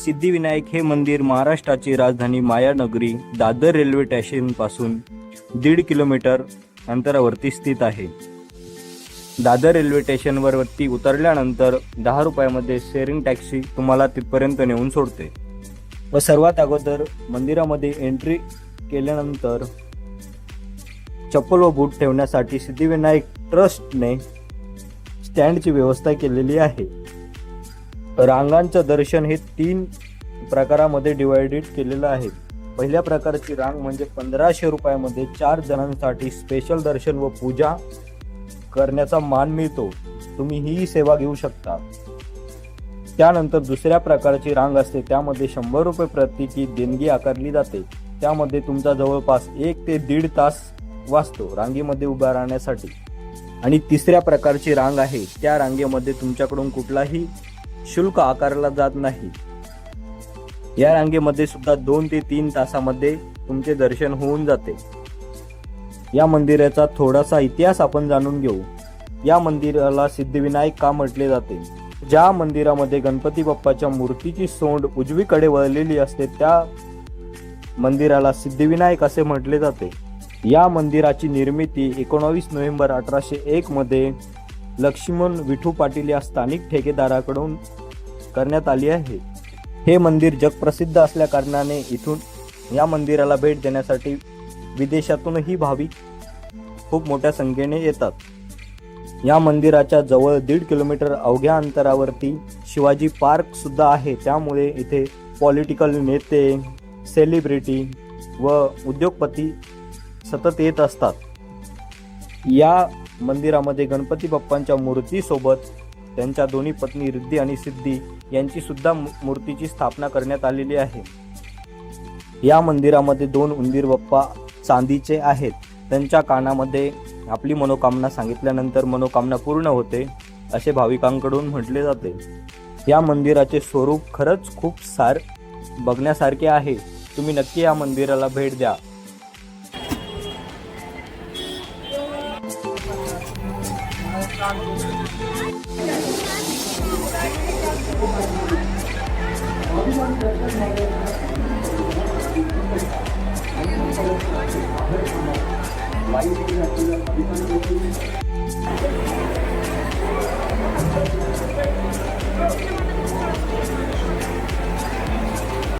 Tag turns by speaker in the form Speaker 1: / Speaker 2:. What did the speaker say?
Speaker 1: सिद्धिविनायक हे मंदिर महाराष्ट्राची राजधानी मायानगरी दादर रेल्वे स्टेशनपासून 1.5 किलोमीटर अंतरावरती स्थित आहे। दादर रेल्वे स्टेशनवरती उतरल्यानंतर 10 रुपयामध्ये शेअरिंग टॅक्सी तुम्हाला तिथपर्यंत नेऊन सोडते। व सर्वात अगोदर मंदिरामध्ये एंट्री केल्यानंतर चप्पल व बूट ठेवण्यासाठी सिद्धिविनायक ट्रस्टने स्टँडची व्यवस्था केलेली आहे। रांगांचं दर्शन हे 3 प्रकारामध्ये डिवायडेड केलेलं आहे। पहिल्या प्रकारची रांग म्हणजे 1500 रुपयामध्ये 4 जणांसाठी स्पेशल दर्शन व पूजा करण्याचा मान मिळतो, तुम्ही ही सेवा घेऊ शकता। त्यानंतर दुसऱ्या प्रकारची रांग असते, त्यामध्ये 100 रुपये प्रतीची देणगी आकारली जाते। त्यामध्ये तुमचा जवळपास 1 ते 1.5 तास वाचतो रांगेमध्ये उभा राहण्यासाठी। आणि तिसऱ्या प्रकारची रांग आहे, त्या रांगेमध्ये तुमच्याकडून कुठलाही शुल्क आकारला जात नाही। या रांगेमध्ये सुद्धा 2 ते 3 तासामध्ये तुमचे दर्शन होऊन जाते। या मंदिराचा थोडासा इतिहास आपण जाणून घेऊ। या मंदिराला सिद्धिविनायक का म्हटले जाते? ज्या मंदिरामध्ये गणपती बाप्पाच्या मूर्तीची सोंड उजवीकडे वळलेली असते त्या मंदिराला सिद्धिविनायक असे म्हटले जाते। या मंदिराची निर्मिती 19 नोव्हेंबर 1801 मध्ये लक्ष्मण विठू पाटील या स्थानिक ठेकेदाराकडून करण्यात आली आहे। हे मंदिर जगप्रसिद्ध असल्या कारणाने इथून या मंदिराला भेट देण्यासाठी विदेशातूनही भाविक खूप मोठ्या संख्येने येतात। या मंदिराच्या जवळ 1.5 किलोमीटर अवघ्या अंतरावरती शिवाजी पार्क सुद्धा आहे, त्यामुळे इथे पॉलिटिकल नेते, सेलिब्रिटी व उद्योगपती सतत येत असतात। या मंदिरामध्ये गणपती बाप्पांच्या मूर्तीसोबत त्यांच्या दोन्ही पत्नी रिद्धी आणि सिद्धी यांची सुद्धा मूर्तीची स्थापना करण्यात आलेली आहे। या मंदिरामध्ये 2 उंदीर बाप्पा चांदीचे आहेत। त्यांच्या कानामध्ये आपली मनोकामना सांगितल्यानंतर मनोकामना पूर्ण होते असे भाविकांकडून म्हटले जाते। या मंदिराचे स्वरूप खरंच खूप बघण्यासारखे आहे, तुम्ही नक्की या मंदिराला भेट द्या।